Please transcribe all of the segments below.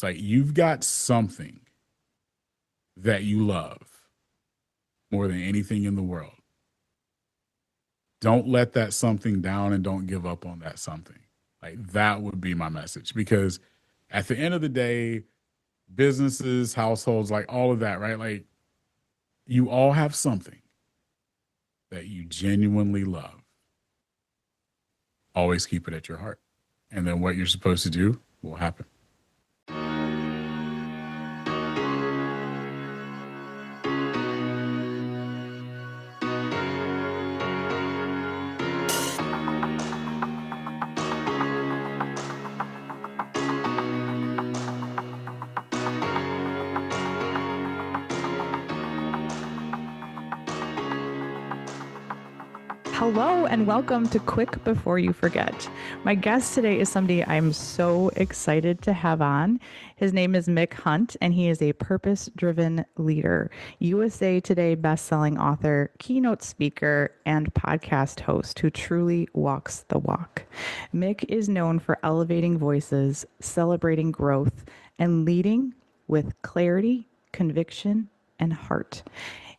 It's like you've got something that you love more than anything in the world. Don't let that something down and don't give up on that something. Like that would be my message because at the end of the day, businesses, households, like all of that, right? Like you all have something that you genuinely love. Always keep it at your heart. And then what you're supposed to do will happen. Hello and welcome to Quick Before You Forget. My guest today is somebody I'm so excited to have on. His name is Mick Hunt, and he is a purpose-driven leader, USA Today bestselling author, keynote speaker, and podcast host who truly walks the walk. Mick is known for elevating voices, celebrating growth, and leading with clarity, conviction, and heart.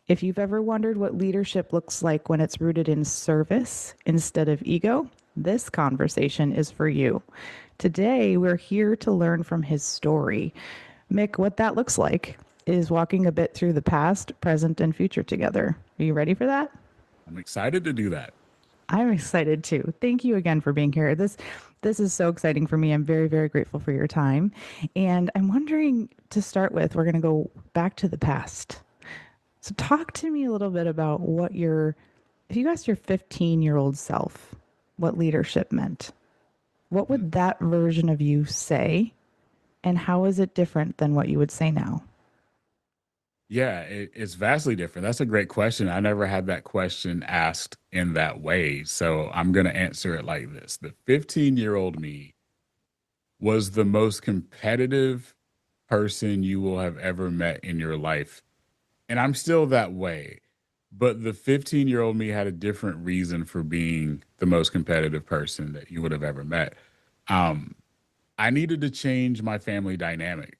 If you've ever wondered what leadership looks like when it's rooted in service instead of ego, this conversation is for you. Today, we're here to learn from his story. Mick, what that looks like is walking a bit through the past, present, and future together. Are you ready for that? I'm excited to do that. I'm excited too. Thank you again for being here. This is so exciting for me. I'm very, very grateful for your time. And I'm wondering to start with, we're going to go back to the past. So talk to me a little bit about if you asked your 15-year-old self what leadership meant, what would that version of you say? And how is it different than what you would say now? Yeah, it's vastly different. That's a great question. I never had that question asked in that way. So I'm going to answer it like this. The 15-year-old me was the most competitive person you will have ever met in your life. And I'm still that way. But the 15-year-old me had a different reason for being the most competitive person that you would have ever met. Um, I needed to change my family dynamic.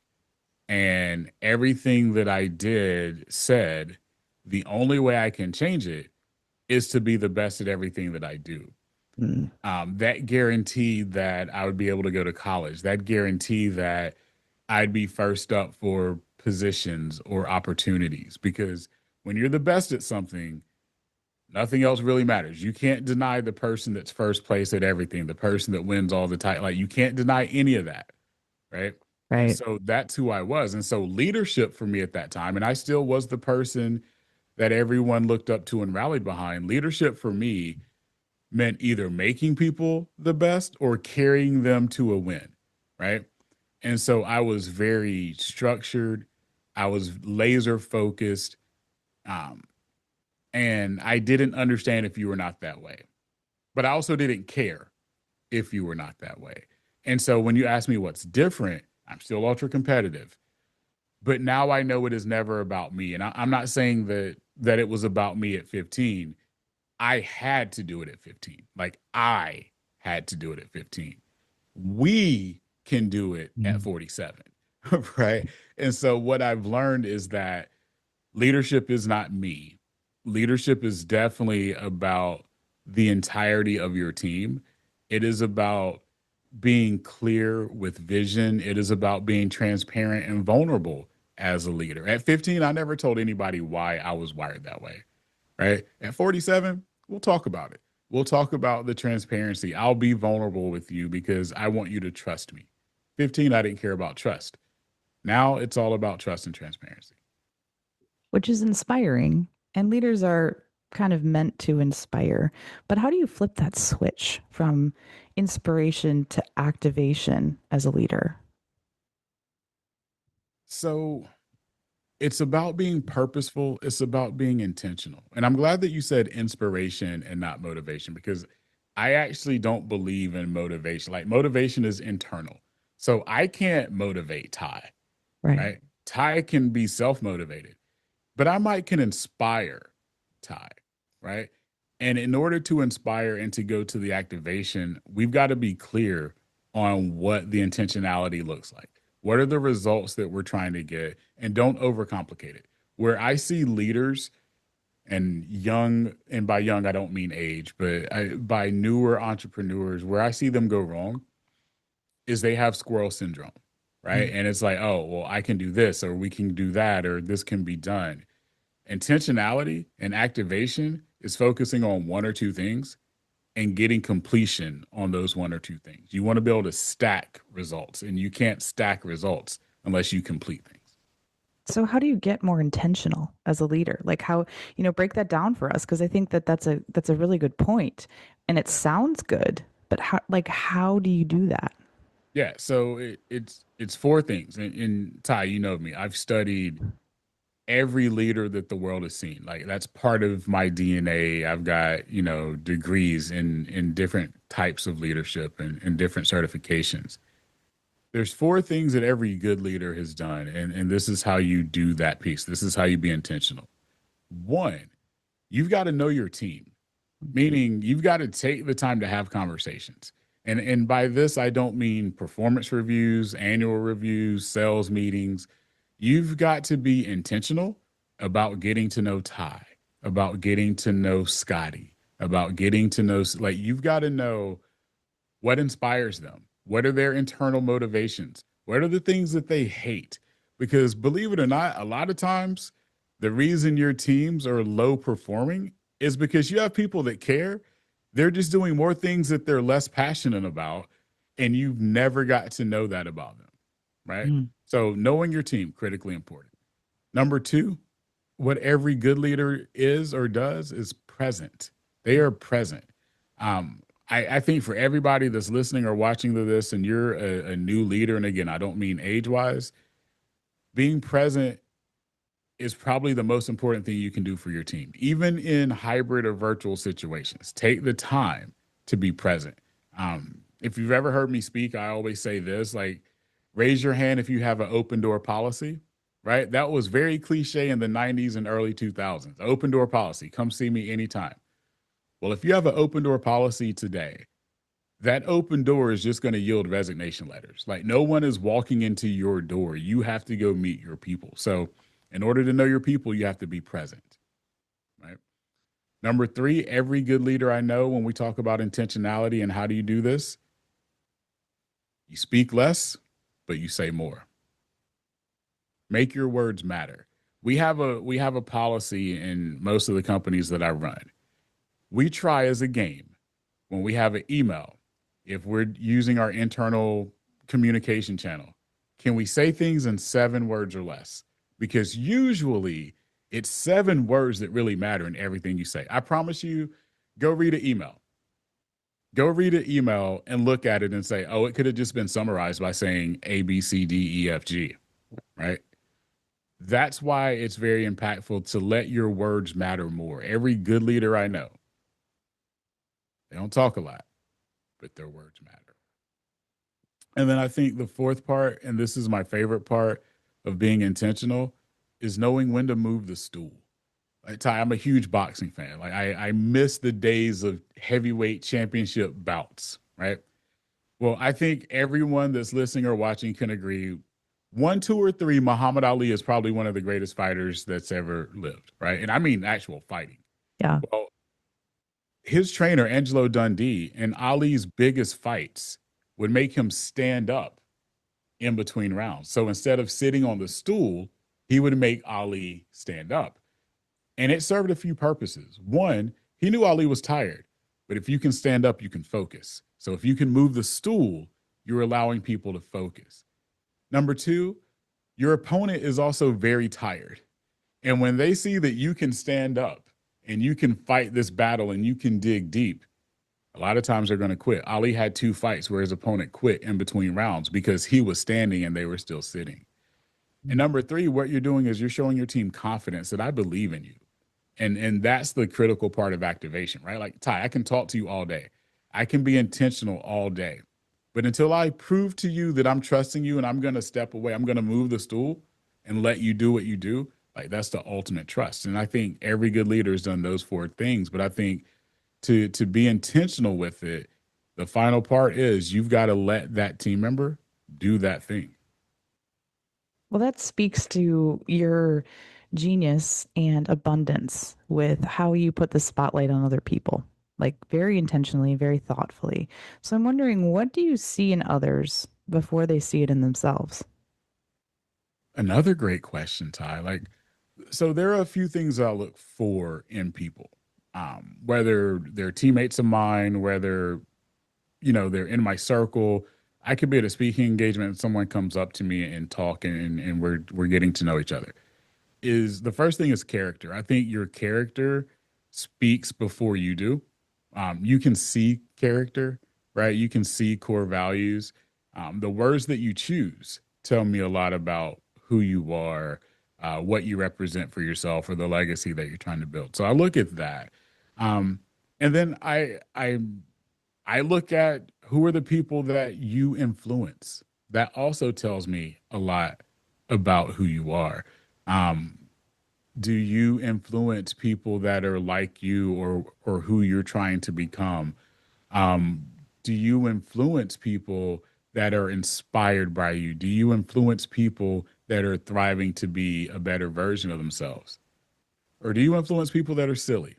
And everything that I did said the only way I can change it is to be the best at everything that I do. Mm. That guaranteed that I would be able to go to college. That guaranteed that I'd be first up for positions or opportunities because when you're the best at something, nothing else really matters. You can't deny the person that's first place at everything, the person that wins all the time. Like you can't deny any of that, right? And Right. so that's who I was. And so leadership for me at that time, and I still was the person that everyone looked up to and rallied behind. Leadership for me meant either making people the best or carrying them to a win, right? And so I was very structured. I was laser focused. Um, and I didn't understand if you were not that way. But I also didn't care if you were not that way. And so when you ask me what's different, I'm still ultra competitive. But now I know it is never about me. And I'm not saying that it was about me at 15. I had to do it at 15. Like I had to do it at 15. We can do it at 47. Right. And so what I've learned is that leadership is not me. Leadership is definitely about the entirety of your team. It is about being clear with vision. It is about being transparent and vulnerable as a leader. At 15, I never told anybody why I was wired that way. Right. At 47, we'll talk about it. We'll talk about the transparency. I'll be vulnerable with you because I want you to trust me. 15, I didn't care about trust. Now it's all about trust and transparency. Which is inspiring. And leaders are kind of meant to inspire. But how do you flip that switch from inspiration to activation as a leader? So it's about being purposeful. It's about being intentional. And I'm glad that you said inspiration and not motivation because I actually don't believe in motivation. Like motivation is internal. So I can't motivate Ty, Right. right? Ty can be self-motivated, but I might can inspire Ty, right? And in order to inspire and to go to the activation, we've got to be clear on what the intentionality looks like. What are the results that we're trying to get? And don't overcomplicate it. Where I see leaders and young, and by young, I don't mean age, but by newer entrepreneurs, where I see them go wrong is they have squirrel syndrome, right? Mm. And it's like, oh, well, I can do this, or we can do that, or this can be done. Intentionality and activation is focusing on one or two things and getting completion on those one or two things. You want to be able to stack results, and you can't stack results unless you complete things. So how do you get more intentional as a leader? Like how, break that down for us because I think that that's a really good point and it sounds good, but how do you do that? Yeah, so it's four things. And Ty, you know me. I've studied every leader that the world has seen. Like that's part of my DNA. I've got, degrees in different types of leadership and different certifications. There's four things that every good leader has done, and this is how you do that piece. This is how you be intentional. One, you've got to know your team, meaning you've got to take the time to have conversations. And by this I don't mean performance reviews, annual reviews, sales meetings. You've got to be intentional about getting to know Ty, about getting to know Scotty, about getting to know, like, you've got to know what inspires them, what are their internal motivations, what are the things that they hate. Because believe it or not, a lot of times the reason your teams are low performing is because you have people that care. They're just doing more things that they're less passionate about, and you've never got to know that about them, right? Mm. So knowing your team, critically important. Number two, what every good leader is or does is present. They are present. I think for everybody that's listening or watching to this, and you're a new leader, and again, I don't mean age wise, being present is probably the most important thing you can do for your team, even in hybrid or virtual situations. Take the time to be present. If you've ever heard me speak, I always say this, like, raise your hand if you have an open door policy, right? That was very cliche in the 90s and early 2000s. Open door policy, come see me anytime. Well, if you have an open door policy today, that open door is just going to yield resignation letters. Like, no one is walking into your door. You have to go meet your people. So, in order to know your people, you have to be present, right? Number three, every good leader I know, when we talk about intentionality and how do you do this, you speak less, but you say more. Make your words matter. We have a policy in most of the companies that I run. We try as a game when we have an email, if we're using our internal communication channel, can we say things in 7 words or less? Because usually it's 7 words that really matter in everything you say. I promise you, go read an email. Go read an email and look at it and say, oh, it could have just been summarized by saying A, B, C, D, E, F, G, right? That's why it's very impactful to let your words matter more. Every good leader I know, they don't talk a lot, but their words matter. And then I think the fourth part, and this is my favorite part of being intentional, is knowing when to move the stool. Like, Ty, I'm a huge boxing fan. Like, I miss the days of heavyweight championship bouts, right? Well, I think everyone that's listening or watching can agree. One, two, or three, Muhammad Ali is probably one of the greatest fighters that's ever lived, right? And I mean actual fighting. Yeah. Well, his trainer, Angelo Dundee, in Ali's biggest fights would make him stand up in between rounds. So instead of sitting on the stool, he would make Ali stand up. And it served a few purposes. One, he knew Ali was tired, but if you can stand up, you can focus. So if you can move the stool, you're allowing people to focus. Number two, your opponent is also very tired. And when they see that you can stand up and you can fight this battle and you can dig deep, a lot of times they're going to quit. Ali had 2 fights where his opponent quit in between rounds because he was standing and they were still sitting. And number three, what you're doing is you're showing your team confidence that I believe in you. And that's the critical part of activation, right? Like, Ty, I can talk to you all day. I can be intentional all day. But until I prove to you that I'm trusting you and I'm going to step away, I'm going to move the stool and let you do what you do, like, that's the ultimate trust. And I think every good leader has done those 4 things. But I think to be intentional with it, the final part is you've got to let that team member do that thing. Well, that speaks to your genius and abundance with how you put the spotlight on other people, like very intentionally, very thoughtfully. So I'm wondering, what do you see in others before they see it in themselves? Another great question, Ty. Like, so there are a few things I look for in people, whether they're teammates of mine, whether they're in my circle. I could be at a speaking engagement and someone comes up to me and talking, and we're getting to know each other. Is the first thing is character. I think your character speaks before you do. You can see character, right? You can see core values. The words that you choose tell me a lot about who you are, what you represent for yourself, or the legacy that you're trying to build. So I look at that, um, and then I look at who are the people that you influence. That also tells me a lot about who you are. Um, do you influence people that are like you or who you're trying to become? Um, do you influence people that are inspired by you? Do you influence people that are thriving to be a better version of themselves? Or do you influence people that are silly?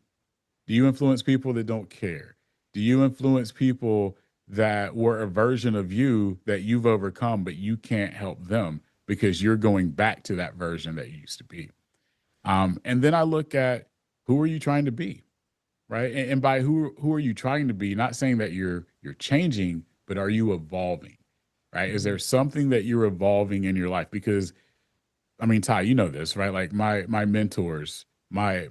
Do you influence people that don't care? Do you influence people that were a version of you that you've overcome, but you can't help them because you're going back to that version that you used to be? And then I look at who are you trying to be, right? And by who are you trying to be? Not saying that you're changing, but are you evolving, right? Is there something that you're evolving in your life? Because I mean, Ty, you know this, right? Like my mentors, my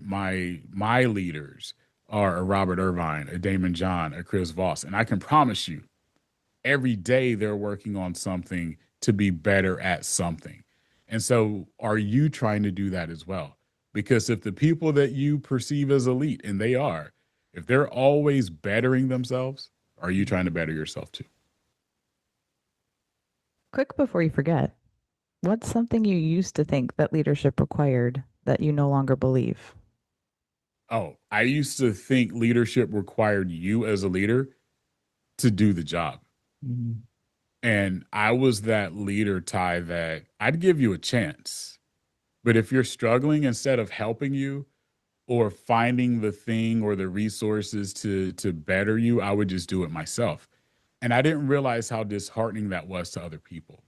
leaders are a Robert Irvine, a Damon John, a Chris Voss, and I can promise you, every day they're working on something to be better at something. And so, are you trying to do that as well? Because if the people that you perceive as elite, and they are, if they're always bettering themselves, are you trying to better yourself too? Quick before you forget, what's something you used to think that leadership required that you no longer believe? Oh, I used to think leadership required you as a leader to do the job. Mhm. And I was that leader, Ty, that I'd give you a chance. But if you're struggling, instead of helping you or finding the thing or the resources to better you, I would just do it myself. And I didn't realize how disheartening that was to other people,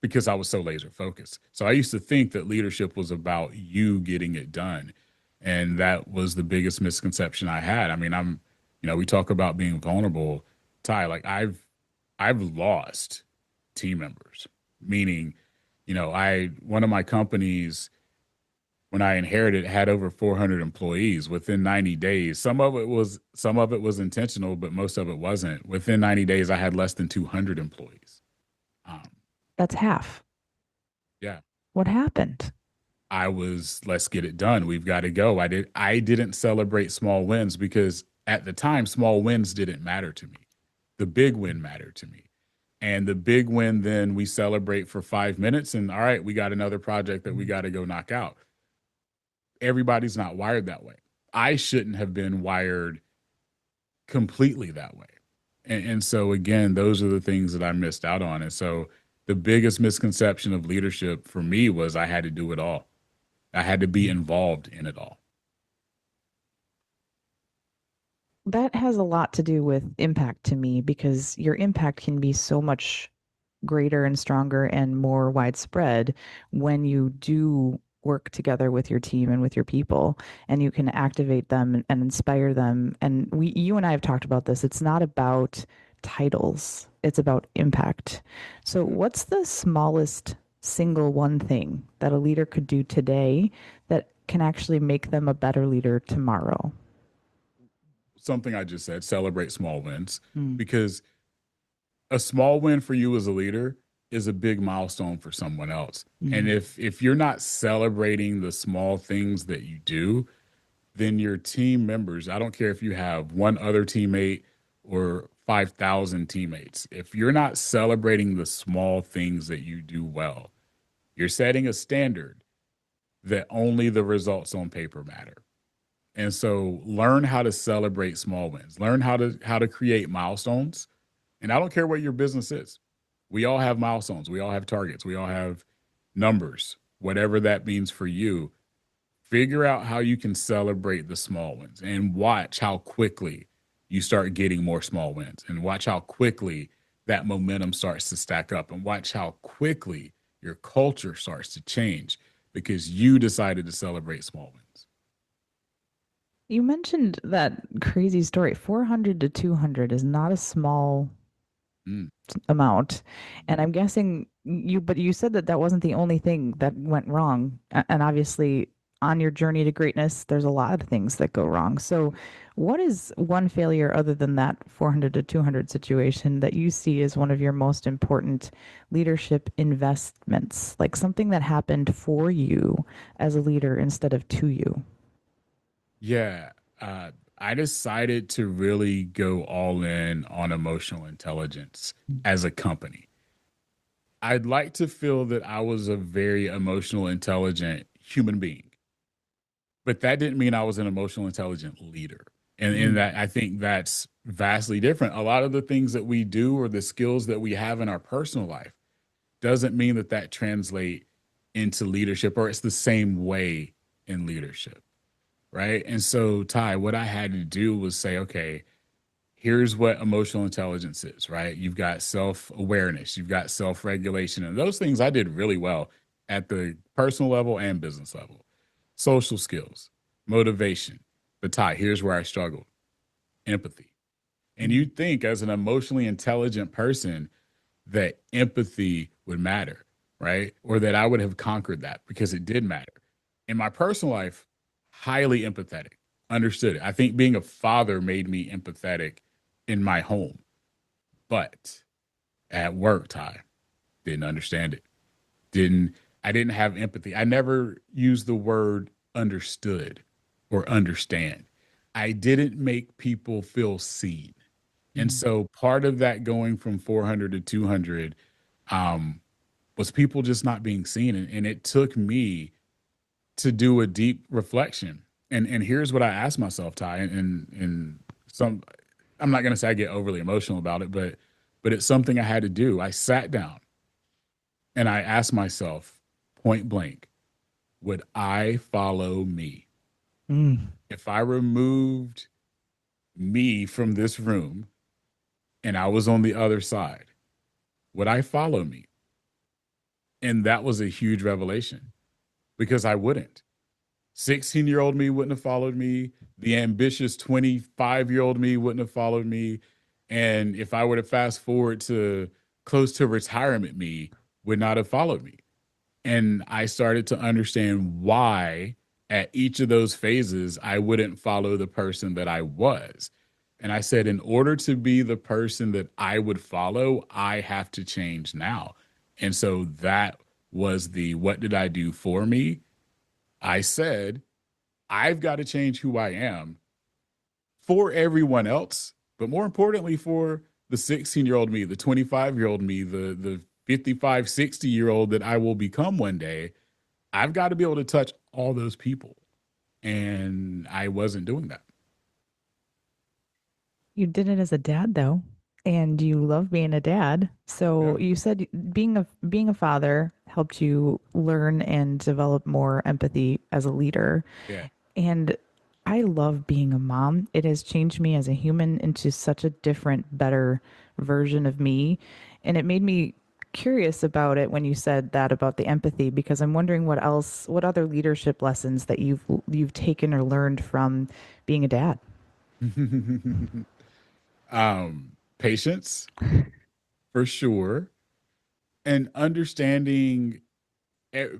because I was so laser focused. So I used to think that leadership was about you getting it done. And that was the biggest misconception I had. I mean, we talk about being vulnerable, Ty, like I've lost team members, meaning, one of my companies when I inherited had over 400 employees within 90 days. Some of it was intentional, but most of it wasn't. Within 90 days, I had less than 200 employees. Um, That's half. yeah, What happened? I was, let's get it done. We've got to go. I didn't celebrate small wins because at the time, small wins didn't matter to me. The big win mattered to me. And the big win, then we celebrate for 5 minutes, and all right, we got another project that we got to go knock out. Everybody's not wired that way. I shouldn't have been wired completely that way. And so, again, those are the things that I missed out on. And so, the biggest misconception of leadership for me was I had to do it all, I had to be involved in it all. That has a lot to do with impact to me because your impact can be so much greater and stronger and more widespread when you do work together with your team and with your people and you can activate them and inspire them. And you and I have talked about this. It's not about titles, it's about impact. So Yeah. what's the smallest single one thing that a leader could do today that can actually make them a better leader tomorrow? Something I just said, celebrate small wins, Mm. because a small win for you as a leader is a big milestone for someone else. And Mm. if you're not celebrating the small things that you do, then your team members, I don't care if you have one other teammate or 5,000 teammates, if you're not celebrating the small things that you do well, you're setting a standard that only the results on paper matter. And so learn how to celebrate small wins. Learn how to create milestones. And I don't care what your business is. We all have milestones. We all have targets. We all have numbers, whatever that means for you. Figure out how you can celebrate the small wins and watch how quickly you start getting more small wins and watch how quickly that momentum starts to stack up and watch how quickly your culture starts to change because you decided to celebrate small wins. You mentioned that crazy story. 400 to 200 is not a small Mm. amount. And I'm guessing but you said that that wasn't the only thing that went wrong. And obviously, on your journey to greatness, there's a lot of things that go wrong. So, what is one failure other than that 400 to 200 situation that you see as one of your most important leadership investments? Like something that happened for you as a leader instead of to you? Yeah. I decided to really go all in on emotional intelligence as a company. I'd like to feel that I was a very emotional, intelligent human being, but that didn't mean I was an emotional, intelligent leader. And Mm. that I think that's vastly different. A lot of the things that we do or the skills that we have in our personal life doesn't mean that that translate into leadership or it's the same way in leadership, right? And so, Ty, what I had to do was say, okay, here's what emotional intelligence is, right? You've got self awareness, you've got self regulation, and those things I did really well at the personal level and business level. Social skills, motivation. But Ty, here's where I struggled: empathy. And Mm. you'd think, as an emotionally intelligent person, that empathy would matter, right? Or that I would have conquered that because it did matter. In my personal life, highly empathetic, understood it. I think being a father made me empathetic in my home, but at work, Ty, didn't understand it. Didn't I didn't have empathy. I never used the word understood or understand. I didn't make people feel seen. And Mm. so part of that going from 400 to 200 um, was people just not being seen. And it took me to do a deep reflection. And here's what I asked myself, Ty, and some I'm not gonna say I get overly emotional about it, but it's something I had to do. I sat down and I asked myself point blank, would I follow me? Mm. If I removed me from this room and I was on the other side, would I follow me? And that was a huge revelation because I wouldn't. 16-year-old me wouldn't have followed me. The ambitious 25-year-old me wouldn't have followed me. And if I were to fast forward to close to retirement me, would not have followed me. And I started to understand why at each of those phases I wouldn't follow the person that I was. And I said, in order to be the person that I would follow, I have to change now. And so that was the what did I do for me? I said, I've got to change who I am for everyone else, but more importantly, for the 16-year-old me, the 25-year-old me, the 55, 60-year-old that I will become one day. I've got to be able to touch all those people. And I wasn't doing that. You did it as a dad though, and you love being a dad. So Yeah. you said being a father helped you learn and develop more empathy as a leader. Yeah. And I love being a mom. It has changed me as a human into such a different, better version of me. And it made me curious about it when you said that about the empathy because I'm wondering what other leadership lessons that you've taken or learned from being a dad. Patience for sure. And understanding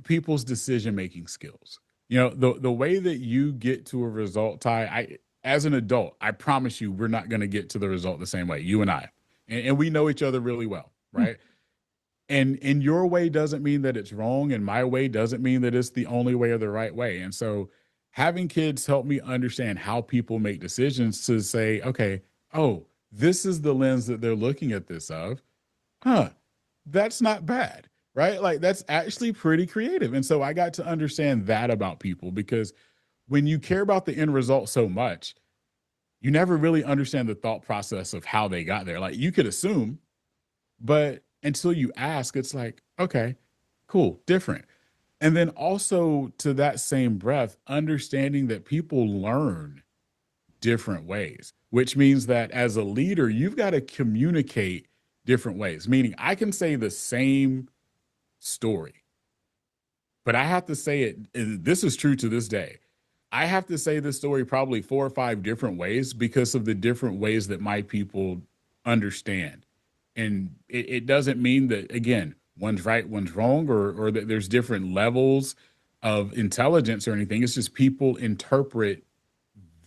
people's decision making skills. You know, the way that you get to a result, Ty, I as an adult, I promise you we're not going to get to the result the same way, you and I. And we know each other really well, right? And your way doesn't mean that it's wrong and my way doesn't mean that it's the only way or the right way. And so having kids help me understand how people make decisions to say, okay, oh, this is the lens that they're looking at this of. Huh, that's not bad, right? Like that's actually pretty creative. And so I got to understand that about people because when you care about the end result so much, you never really understand the thought process of how they got there. Like you could assume, but until you ask, it's like, okay, Cool, different. And then also to that same breath, understanding that people learn different ways, which means that as a leader, you've got to communicate different ways. Meaning, I can say the same story, but I have to say it. This is true to this day. I have to say this story probably four or five different ways because of the different ways that my people understand. And it doesn't mean that, again, one's right, one's wrong, or that there's different levels of intelligence or anything. It's just people interpret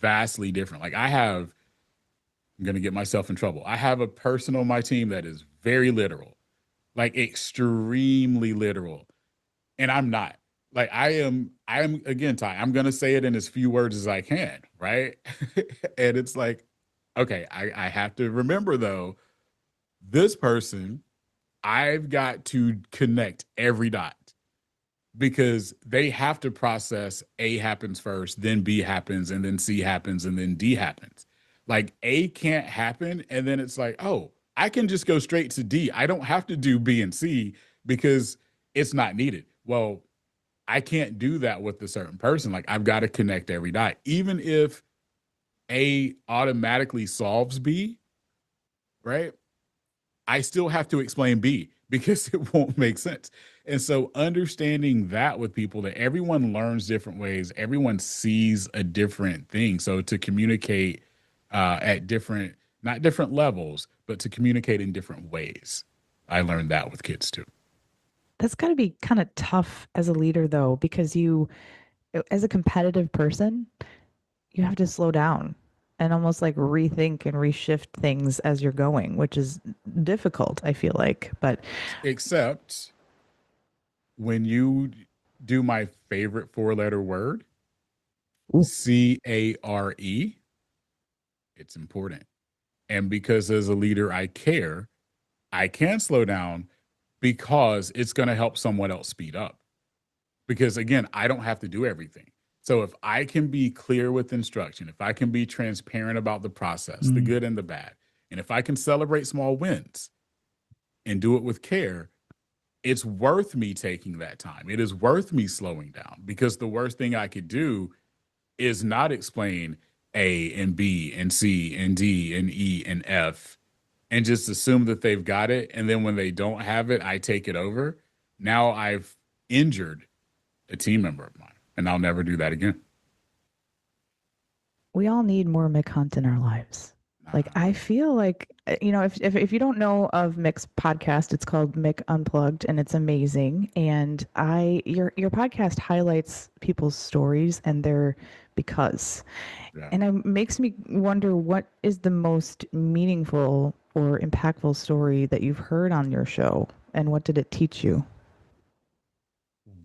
vastly different. Like I'm going to get myself in trouble. I have a person on my team that is very literal, like extremely literal. And I'm not. Like I am again, Ty, I'm gonna say it in as few words as I can, right? And it's like, okay, I have to remember though, this person, I've got to connect every dot because they have to process A happens first, then B happens, and then C happens, and then D happens. Like A can't happen, and then it's like, oh, I can just go straight to D. I don't have to do B and C because it's not needed. Well, I can't do that with a certain person. Like I've got to connect every dot. Even if A automatically solves B, right? I still have to explain B because it won't make sense. And so understanding that with people that everyone learns different ways, everyone sees a different thing. So to communicate at different, not different levels, but to communicate in different ways. I learned that with kids too. That's got to be kind of tough as a leader, though, because as a competitive person, you have to slow down and almost like rethink and reshift things as you're going, which is difficult, I feel like. But Except when you do my favorite four-letter word, ooh, CARE, it's important. And because as a leader, I care, I can slow down because it's going to help someone else speed up. Because again, I don't have to do everything. So if I can be clear with instruction, if I can be transparent about the process, the mm, good and the bad, and if I can celebrate small wins and do it with care, it's worth me taking that time. It is worth me slowing down because the worst thing I could do is not explain A and B and C and D and E and F and just assume that they've got it. And then when they don't have it, I take it over. Now I've injured a team member of mine, and I'll never do that again. we all need more Mick Hunt in our lives. Like I feel like if you don't know of Mick's podcast, it's called Mick Unplugged, and it's amazing. And your podcast highlights people's stories and their because, Yeah. and it makes me wonder what is the most meaningful or impactful story that you've heard on your show, and what did it teach you?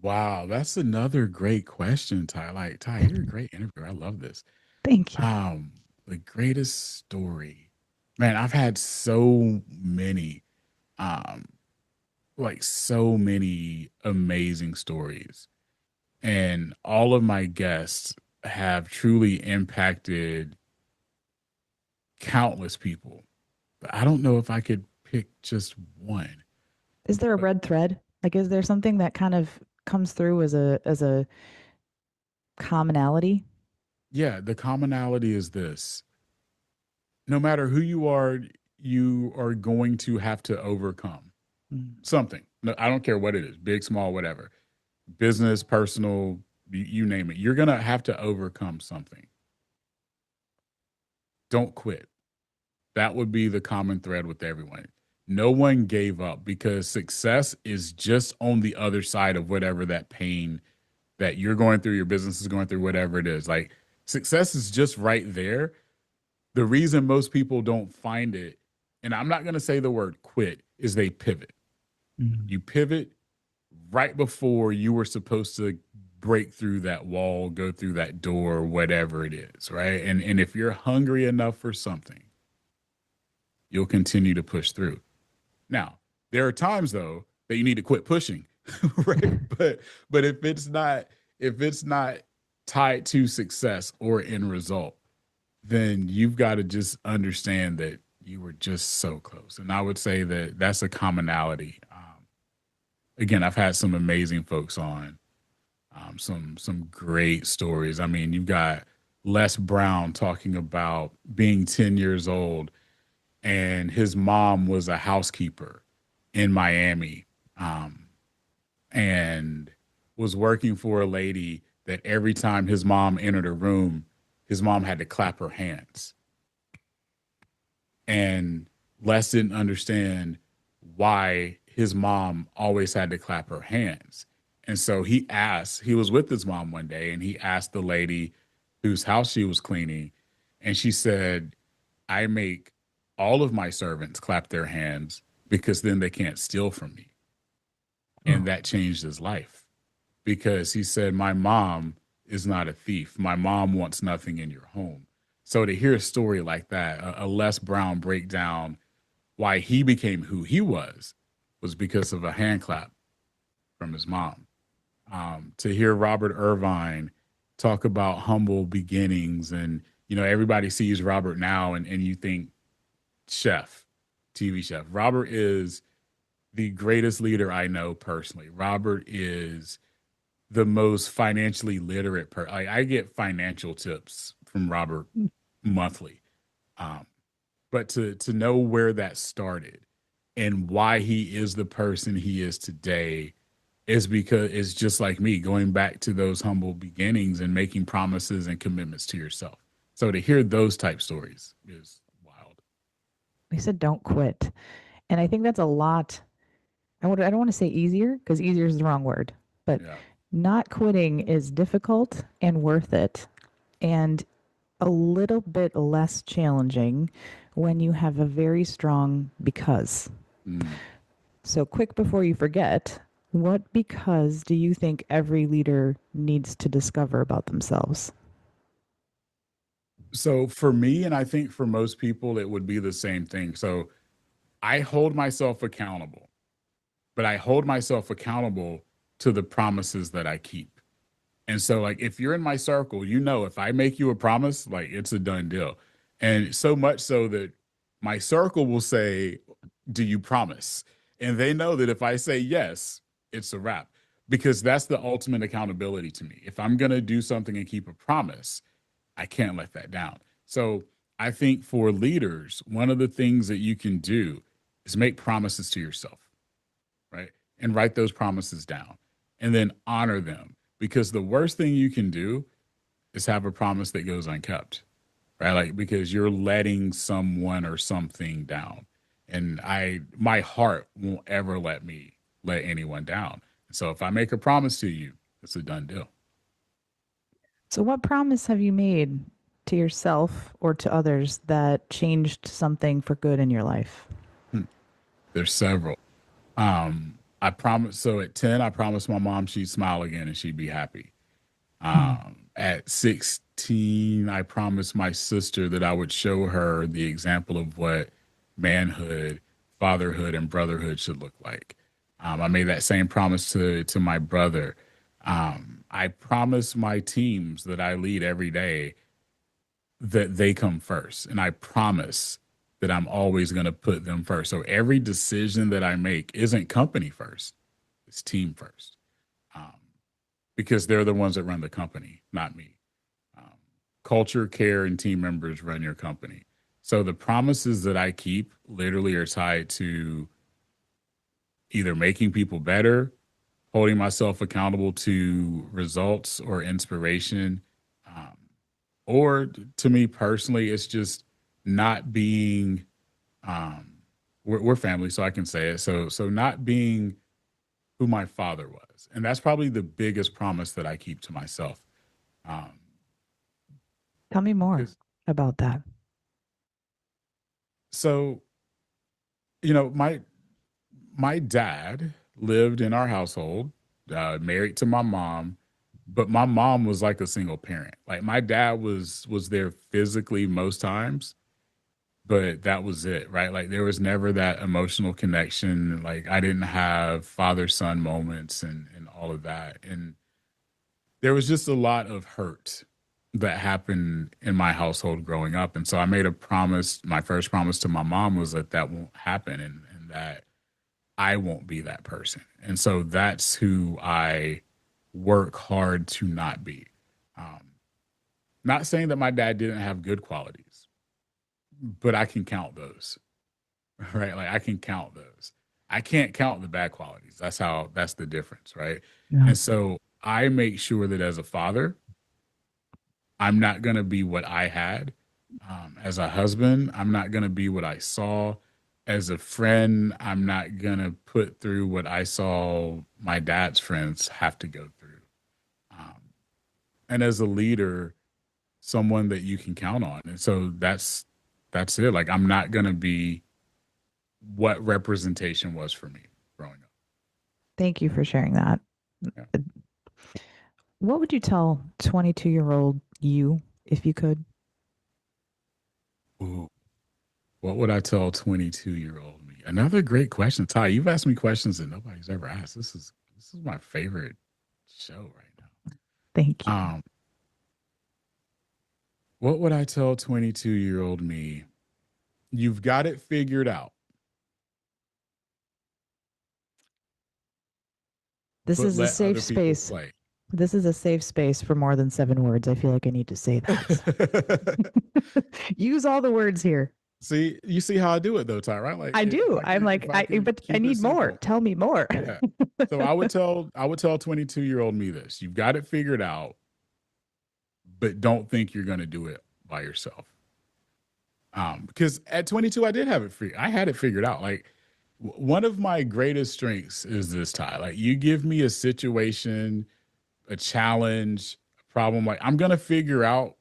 Wow, that's another great question, Ty. Like, Ty, you're a great interviewer. I love this. Thank you. Um, the greatest story. Man, I've had so many, um, like so many amazing stories. And all of my guests have truly impacted countless people. But I don't know if I could pick just one. Is there a But red thread? Like, is there something that kind of comes through as a commonality? yeah, the commonality is this: no matter who you are going to have to overcome Mm. something. No, I don't care what it is, big, small, whatever, business, personal, you name it. You're going to have to overcome something. Don't quit. That would be the common thread with everyone. No one gave up because success is just on the other side of whatever that pain that you're going through, your business is going through, whatever it is. Like success is just right there. The reason most people don't find it, and I'm not going to say the word quit, is they pivot. Mm. You pivot right before you were supposed to break through that wall, go through that door, whatever it is, right? And if you're hungry enough for something, you'll continue to push through. Now, there are times though that you need to quit pushing, right? But if it's not tied to success or end result, then you've got to just understand that you were just so close. And I would say that that's a commonality. again, I've had some amazing folks on, some great stories. I mean, you've got Les Brown talking about being 10 years old, and his mom was a housekeeper in Miami, um, and was working for a lady that every time his mom entered a room, his mom had to clap her hands. And Les didn't understand why his mom always had to clap her hands. And so he was with his mom one day and he asked the lady whose house she was cleaning, and she said, I make all of my servants clap their hands because then they can't steal from me. And Oh, that changed his life because he said, my mom is not a thief. My mom wants nothing in your home. So to hear a story like that, a Les Brown breakdown why he became who he was because of a hand clap from his mom. To hear Robert Irvine talk about humble beginnings, and everybody sees Robert now, and you think chef, TV chef. Robert is the greatest leader I know personally. Robert is the most financially literate I get financial tips from Robert monthly. Um, but to know where that started and why he is the person he is today is because it's just like me going back to those humble beginnings and making promises and commitments to yourself. So to hear those type stories is wild. they said don't quit. And I think that's a lot. I don't want to say easier because easier is the wrong word, but Yeah. not quitting is difficult and worth it, and a little bit less challenging when you have a very strong because. Mm. So, quick before you forget, what because do you think every leader needs to discover about themselves? So for me, and I think for most people, it would be the same thing. So I hold myself accountable, but I hold myself accountable to the promises that I keep. And so, like, if you're in my circle, if I make you a promise, like, it's a done deal. And so much so that my circle will say, do you promise? And they know that if I say yes, it's a wrap because that's the ultimate accountability to me. If I'm going to do something and keep a promise, I can't let that down. So I think for leaders, one of the things that you can do is make promises to yourself, right? And write those promises down and then honor them. Because the worst thing you can do is have a promise that goes unkept, right? Like, because you're letting someone or something down. And my heart won't ever let me let anyone down. So if I make a promise to you, it's a done deal. So, what promise have you made to yourself or to others that changed something for good in your life? Hmm. There's several. I promised. So at 10, I promised my mom she'd smile again and she'd be happy. Hmm. At 16, I promised my sister that I would show her the example of what manhood, fatherhood, and brotherhood should look like. I made that same promise to my brother. I promised my teams that I lead every day that they come first. And I promise that I'm always going to put them first. So every decision that I make isn't company first, it's team first, um, because they're the ones that run the company, not me. Um, Culture, care, and team members run your company. So the promises that I keep literally are tied to either making people better, holding myself accountable to results or inspiration, um, or to me personally, it's just not being. Um, we're family, so I can say it. So not being who my father was, and that's probably the biggest promise that I keep to myself. Um, Tell me more because about that. so my dad lived in our household, married to my mom, but my mom was like a single parent. Like my dad was there physically most times, but that was it, right? Like there was never that emotional connection. Like I didn't have father son moments and all of that. And there was just a lot of hurt that happened in my household growing up. And so I made a promise. My first promise to my mom was that that won't happen, and that I won't be that person. And so that's who I work hard to not be. Um, Not saying that my dad didn't have good qualities, but I can count those, right? Like I can count those. I can't count the bad qualities. That's the difference, right? Yeah. And so I make sure that as a father, I'm not going to be what I had. As a husband, I'm not going to be what I saw. As a friend, I'm not going to put through what I saw my dad's friends have to go through. Um, and as a leader, someone that you can count on. And so that's it. Like I'm not going to be what representation was for me growing up. Thank you for sharing that. Yeah. What would you tell 22-year-old you if you could? Ooh, what would I tell 22-year-old me? Another great question, Ty. You've asked me questions that nobody's ever asked. This is my favorite show right Thank now. you. What would I tell 22-year-old me? You've got it figured out, This but is a let safe other people space. play. This is a safe space for more than 7 words. I feel like I need to say that. Use all the words here. See, you see how I do it though, Ty, right? Like I do. if I I'm can like, if I can but I keep it need more. simple. Tell me more. Yeah. So I would tell 22-year-old me this. You've got it figured out, but don't think you're gonna do it by yourself. Because at 22, I did have it I had it figured out. Like one of my greatest strengths is this, Ty. Like you give me a situation, a challenge, a problem, like I'm gonna figure out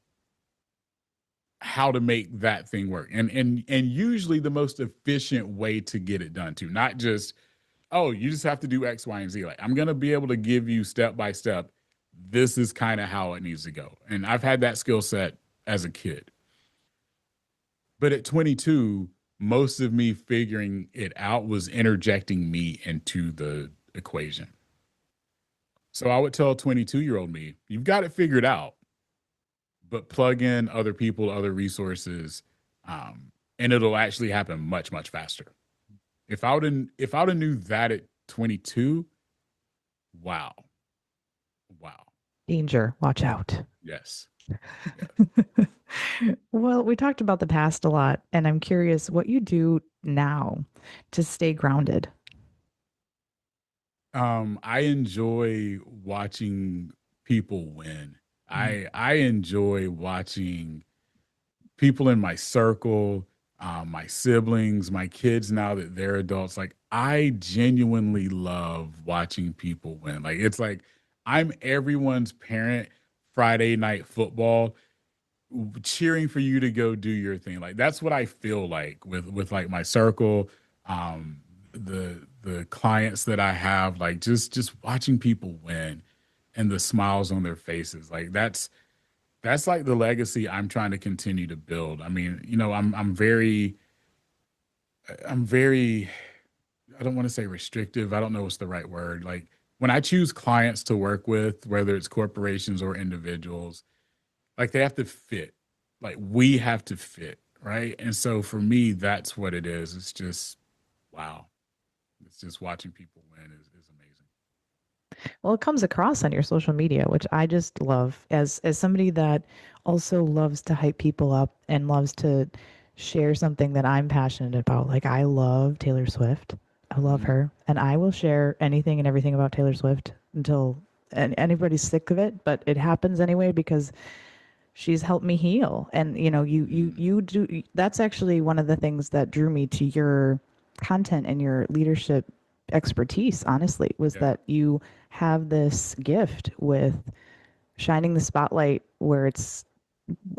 how to make that thing work. And usually the most efficient way to get it done too. Not just, oh, you just have to do X, Y, and Z. Like I'm gonna be able to give you step by step. This is kind of how it needs to go. And I've had that skill set as a kid. But at 22, most of me figuring it out was interjecting me into the equation. So I would tell 22-year-old me, you've got it figured out, but plug in other people, other resources, and it'll actually happen much, much faster. If I would have knew that at 22, wow, wow, Danger. Watch out. yes, yes. Well, we talked about the past a lot, and I'm curious what you do now to stay grounded. I enjoy watching people win. Mm. I enjoy watching people in my circle, my siblings, my kids now that they're adults. Like I genuinely love watching people win. Like it's like I'm everyone's parent Friday night football cheering for you to go do your thing. Like that's what I feel like with like my circle, the clients that I have, like just watching people win and the smiles on their faces. Like that's like the legacy I'm trying to continue to build. I mean, I'm very I don't want to say restrictive. I don't know what's the right word. Like when I choose clients to work with, whether it's corporations or individuals, like they have to fit. Like we have to fit, right? And so for me, that's what it is. It's just wow. It's just watching people win is amazing. Well, it comes across on your social media, which I just love as somebody that also loves to hype people up and loves to share something that I'm passionate about. Like I love Taylor Swift. I love Mm, her, and I will share anything and everything about Taylor Swift until anybody's sick of it, but it happens anyway because she's helped me heal. And mm, you do, that's actually one of the things that drew me to your content and your leadership expertise, honestly, was yeah, that you have this gift with shining the spotlight where it's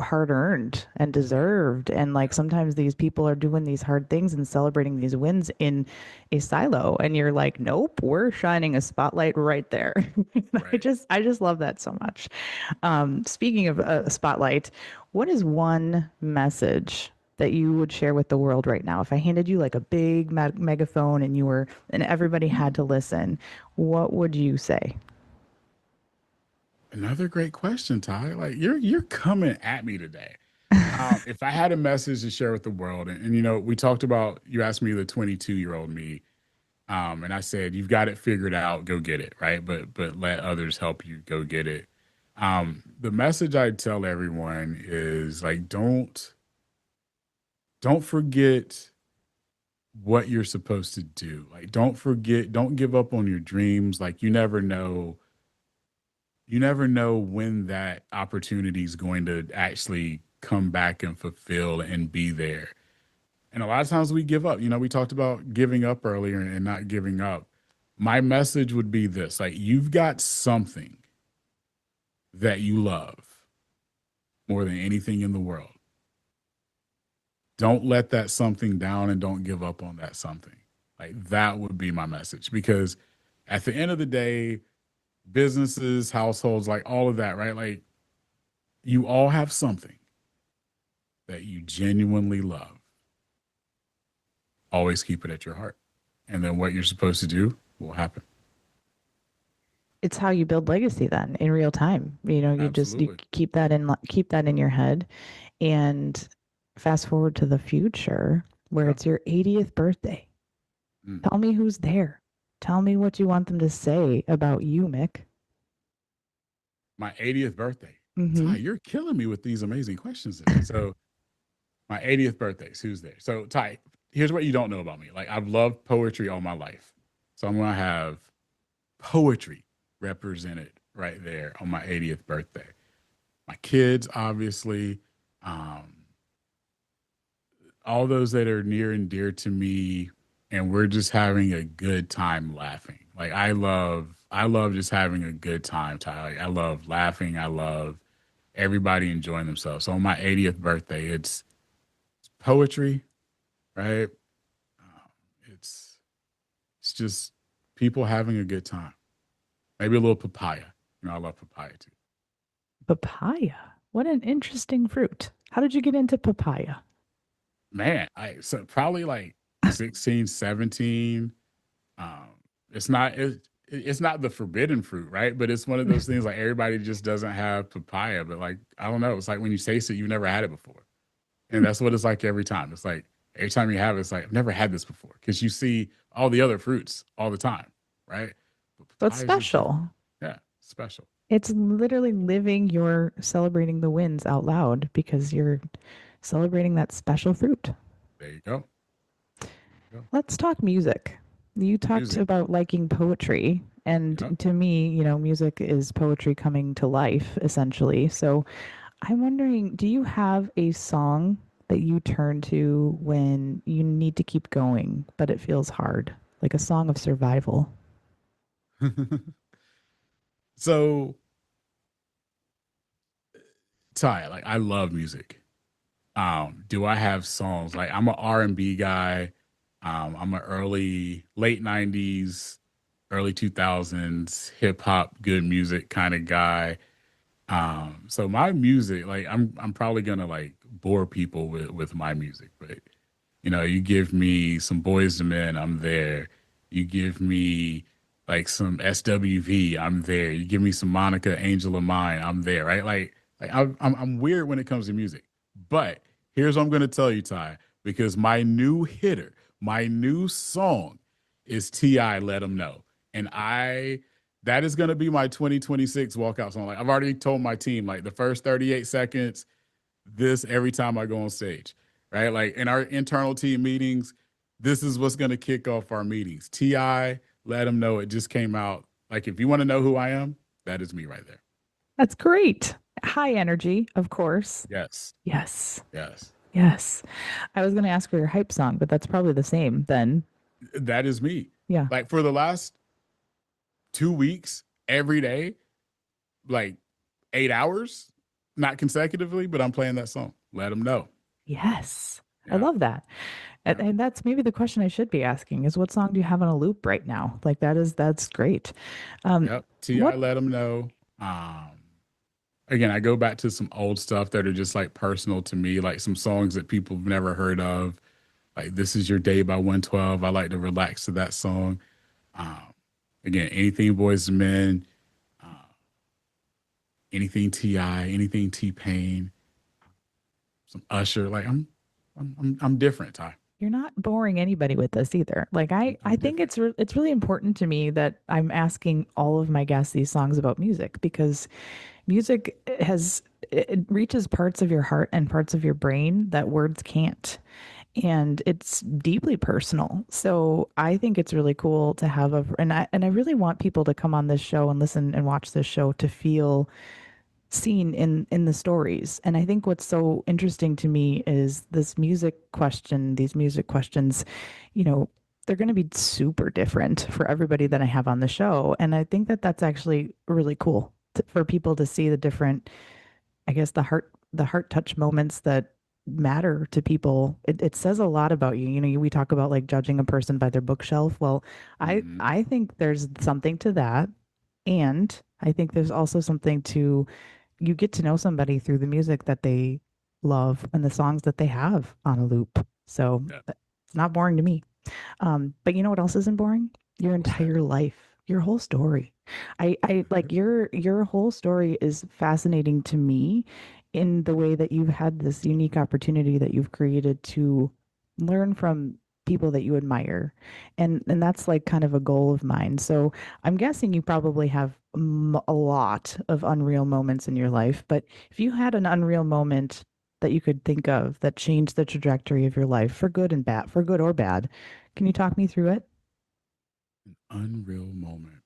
hard earned and yeah, deserved. And like yeah. sometimes these people are doing these hard things and celebrating these wins in a silo. And you're like, nope, we're shining a spotlight right there. I Right. just, I just love that so much. Speaking of a spotlight, what is one message that you would share with the world right now? If I handed you like a big megaphone and and everybody had to listen, what would you say? Another great question, Ty. Like you're coming at me today. If I had a message to share with the world, and we talked about, you asked me the 22-year-old me. And I said, "You've got it figured out. Go get it, right? But let others help you go get it." The message I tell everyone is like, don't forget what you're supposed to do. Like, don't give up on your dreams. Like, you never know when that opportunity is going to actually come back and fulfill and be there. And a lot of times we give up. We talked about giving up earlier and not giving up. My message would be this: like, you've got something that you love more than anything in the world. Don't let that something down and don't give up on that something. Like, that would be my message, because at the end of the day, businesses, households, like all of that, right? Like, you all have something that you genuinely love. Always keep it at your heart. And then what you're supposed to do will happen. It's how you build legacy then in real time. You Absolutely. keep that in your head, and fast forward to the future where Yeah. it's your 80th birthday. Mm. Tell me who's there. Tell me what you want them to say about you, Mick. My 80th birthday. Mm-hmm. Ty, you're killing me with these amazing questions today. So, my 80th birthday, who's there? So, Ty, here's what you don't know about me. Like, I've loved poetry all my life. So, I'm going to have poetry represented right there on my 80th birthday. My kids, obviously, um, all those that are near and dear to me, and we're just having a good time laughing. Like, I love just having a good time, Ty. Like, I love laughing. I love everybody enjoying themselves. So on my 80th birthday, it's poetry, right? It's it's just people having a good time. Maybe a little papaya. I love papaya too. Papaya. What an interesting fruit. How did you get into papaya? Man, I so probably like 16, 17. Um, it's not the forbidden fruit, right? But it's one of those things like everybody just doesn't have papaya. But like, I don't know. It's like when you taste it, you've never had it before. And that's what it's like every time. It's like every time you have it, it's like, I've never had this before, because you see all the other fruits all the time, right? But So it's papaya is just different. special. Yeah, special. It's literally living your celebrating the wins out loud because you're celebrating that special fruit. There you go. There you go. Let's talk music. You talked Music. about liking poetry. Yeah. And to me, music is poetry coming to life, essentially. So I'm wondering, do you have a song that you turn to when you need to keep going, but it feels hard? Like a song of survival? So, Ty, like, I love music. Do I have songs? Like, I'm an R&B guy. I'm an late 90s, early 2000s hip hop, good music kind of guy. So my music, like, I'm probably gonna like bore people with my music, but you give me some Boys to Men, I'm there. You give me like some SWV, I'm there. You give me some Monica, Angel of Mine, I'm there, right? Like I'm weird when it comes to music, but here's what I'm gonna tell you, Ty, because my new hitter, my new song is Ti. Let Them Know, and I that is gonna be my 2026 walkout song. Like, I've already told my team, like, the first 38 seconds, this every time I go on stage, right? Like, in our internal team meetings, this is what's going to kick off our meetings. Ti, let them know it just came out. Like, if you want to know who I am, that is me right there. That's great. High energy, of course. Yes, Yes. yes, Yes. I was going to ask for your hype song, but that's probably the same then. that is me. Yeah. Like, for the last 2 weeks, every day, like 8 hours, not consecutively, but I'm playing that song. Let them know. Yes. I Yeah, love that. And, yeah, and that's maybe the question I should be asking is what song do you have on a loop right now? Like that's great. yep. Ti, What let them know. Um, Again, I go back to some old stuff that are just like personal to me, like some songs that people have never heard of. Like, This Is Your Day by 112. I like to relax to that song. Um, Again, anything Boys to Men, anything Ti, anything T Pain, some Usher. Like, I'm different, Ty. you're not boring anybody with this either. Like I'm I think different. it's really important to me that I'm asking all of my guests these songs about music because music has it reaches parts of your heart and parts of your brain that words can't. And it's deeply personal. So I think it's really cool to have and I really want people to come on this show and listen and watch this show to feel seen in the stories. And I think what's so interesting to me is these music questions, you know, they're going to be super different for everybody that I have on the show. And I think that that's actually really cool for people to see the different, I guess, the heart touch moments that matter to people. It says a lot about you. You know, we talk about like judging a person by their bookshelf. Well, Hmm. I think there's something to that. And I think there's also something to you get to know somebody through the music that they love and the songs that they have on a loop. So Yeah. it's not boring to me. But you know what else isn't boring? Your What's that? entire life, your whole story. I like your whole story is fascinating to me in the way that you've had this unique opportunity that you've created to learn from people that you admire. And that's like kind of a goal of mine. So I'm guessing you probably have a lot of unreal moments in your life, but if you had an unreal moment that you could think of that changed the trajectory of your life for good and bad, for good or bad, can you talk me through it? Unreal moment.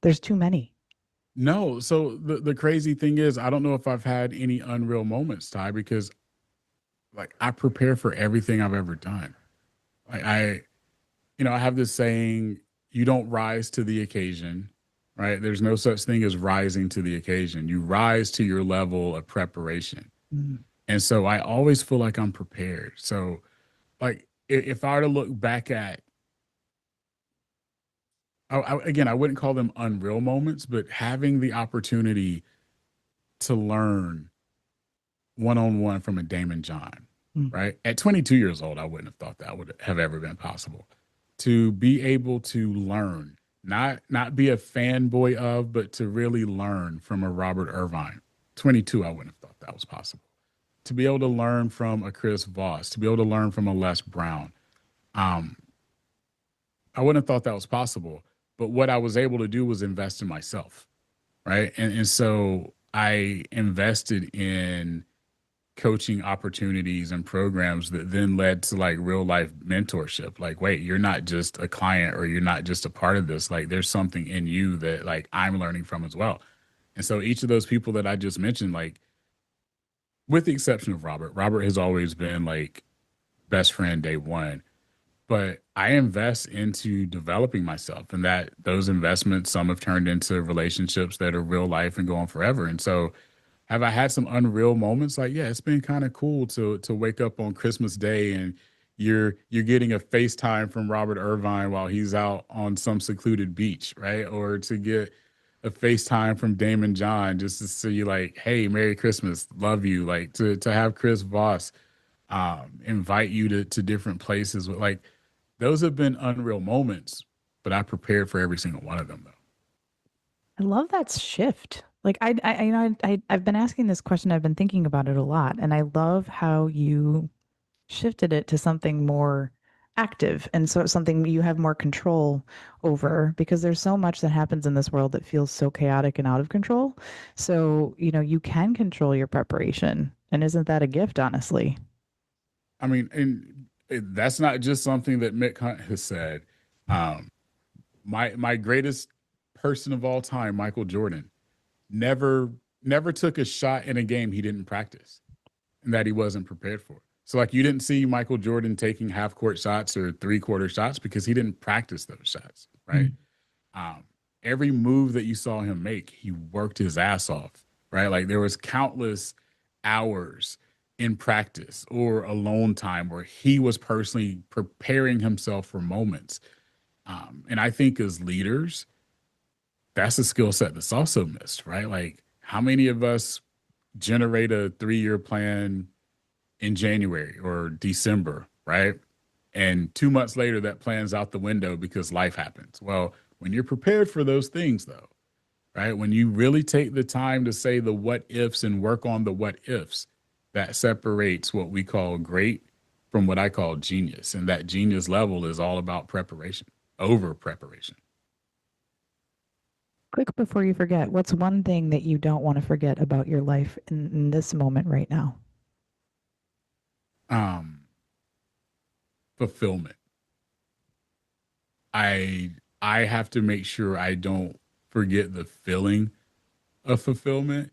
There's too many. No, so the crazy thing is, I don't know if I've had any unreal moments, Ty, because like I prepare for everything I've ever done. Like I have this saying, you don't rise to the occasion, right? There's no such thing as rising to the occasion. You rise to your level of preparation. Mm, And so I always feel like I'm prepared. So like if I were to look back at again, I wouldn't call them unreal moments, but having the opportunity to learn one on one from a Damon John, mm. right? At 22 years old, I wouldn't have thought that would have ever been possible. To be able to learn, not be a fanboy of, but to really learn from a Robert Irvine. 22, I wouldn't have thought that was possible. To be able to learn from a Chris Voss, to be able to learn from a Les Brown, um, I wouldn't have thought that was possible. But what I was able to do was invest in myself, right? And so I invested in coaching opportunities and programs that then led to like real life mentorship. Like, wait, you're not just a client or you're not just a part of this. Like, there's something in you that like I'm learning from as well. And so each of those people that I just mentioned, like, with the exception of Robert, Robert has always been like best friend day one. But I invest into developing myself, and that those investments, some have turned into relationships that are real life and go on forever. And so have I had some unreal moments? Like, yeah, it's been kind of cool to wake up on Christmas Day and you're getting a FaceTime from Robert Irvine while he's out on some secluded beach, right? Or to get a FaceTime from Damon John just to see like, hey, Merry Christmas, love you. Like to have Chris Voss invite you to different places. Like those have been unreal moments, but I prepared for every single one of them though. I love that shift. Like you know, I've been asking this question. I've been thinking about it a lot, and I love how you shifted it to something more active and so something you have more control over because there's so much that happens in this world that feels so chaotic and out of control. So, you know, you can control your preparation. And isn't that a gift, honestly? I mean, and that's not just something that Mick Hunt has said. Um, my greatest person of all time, Michael Jordan, never never took a shot in a game he didn't practice and that he wasn't prepared for. So like you didn't see Michael Jordan taking half court shots or 3/4 shots because he didn't practice those shots, right? Mm. Um, every move that you saw him make, he worked his ass off, right? Like there was countless hours in practice or alone time where he was personally preparing himself for moments. And I think as leaders, that's a skill set that's also missed, right? Like how many of us generate a 3-year plan in January or December, right? And 2 months later, that plan's out the window because life happens. Well, when you're prepared for those things, though, right? When you really take the time to say the what ifs and work on the what ifs, that separates what we call great from what I call genius. And that genius level is all about preparation, over preparation. Quick before you forget, what's one thing that you don't want to forget about your life in this moment right now? Um, Fulfillment. I I have to make sure I don't forget the feeling of fulfillment,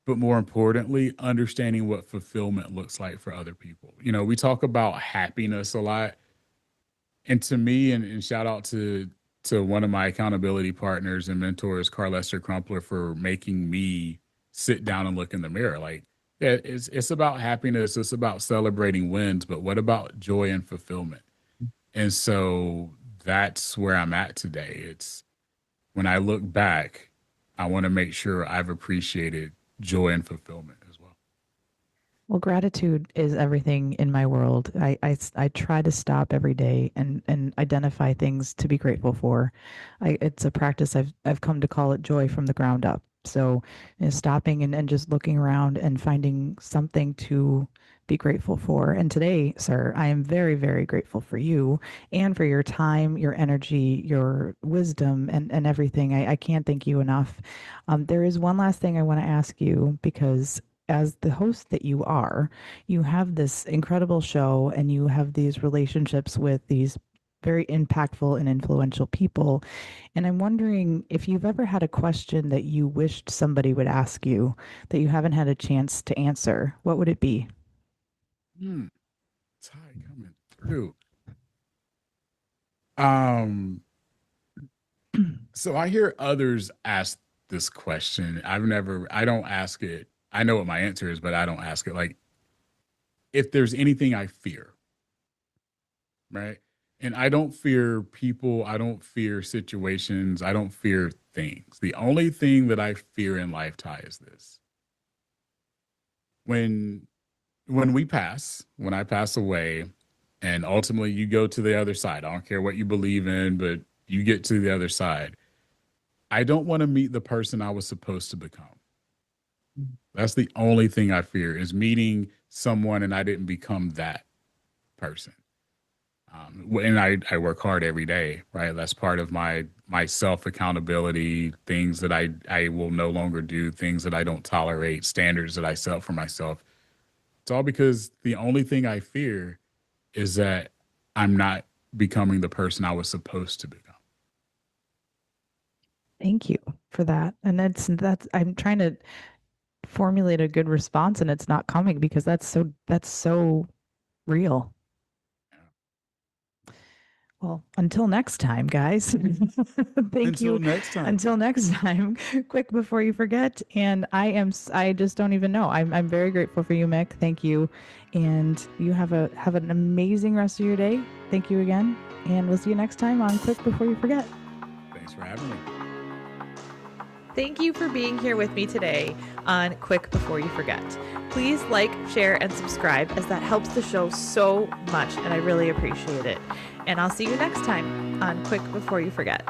but more importantly, understanding what fulfillment looks like for other people. You know, we talk about happiness a lot, and to me, and shout out to one of my accountability partners and mentors, Carl Lester Crumpler, for making me sit down and look in the mirror. Like, yeah, it's about happiness, it's about celebrating wins, but what about joy and fulfillment? And so that's where I'm at today. It's when I look back, I want to make sure I've appreciated joy and fulfillment as well. Well, gratitude is everything in my world. I try to stop every day and identify things to be grateful for. It's a practice I've come to call it joy from the ground up. So, stopping and just looking around and finding something to be grateful for. And today, sir, I am very, very grateful for you and for your time, your energy, your wisdom, and everything. I can't thank you enough. There is one last thing I want to ask you because as the host that you are, you have this incredible show and you have these relationships with these very impactful and influential people. And I'm wondering if you've ever had a question that you wished somebody would ask you that you haven't had a chance to answer. What would it be? Hmm, Ty coming through. Um, so I hear others ask this question. I don't ask it. I know what my answer is, but I don't ask it. Like, if there's anything I fear, right? And I don't fear people, I don't fear situations, I don't fear things. The only thing that I fear in life, Ty, is this. When when I pass away, and ultimately you go to the other side. I don't care what you believe in, but you get to the other side. I don't want to meet the person I was supposed to become. That's the only thing I fear is meeting someone and I didn't become that person. And I work hard every day, right? That's part of my self accountability, things that I will no longer do, things that I don't tolerate, standards that I set for myself. It's all because the only thing I fear is that I'm not becoming the person I was supposed to become. Thank you for that. And that's I'm trying to formulate a good response and it's not coming because that's so real. Well, until next time, guys. Thank Until you. next time. Until next time, quick before you forget. And I just don't even know. I'm very grateful for you, Mick. Thank you. And you have an amazing rest of your day. Thank you again. And we'll see you next time on Quick Before You Forget. Thanks for having me. Thank you for being here with me today on Quick Before You Forget. Please like, share, and subscribe as that helps the show so much, and I really appreciate it. And I'll see you next time on Quick Before You Forget.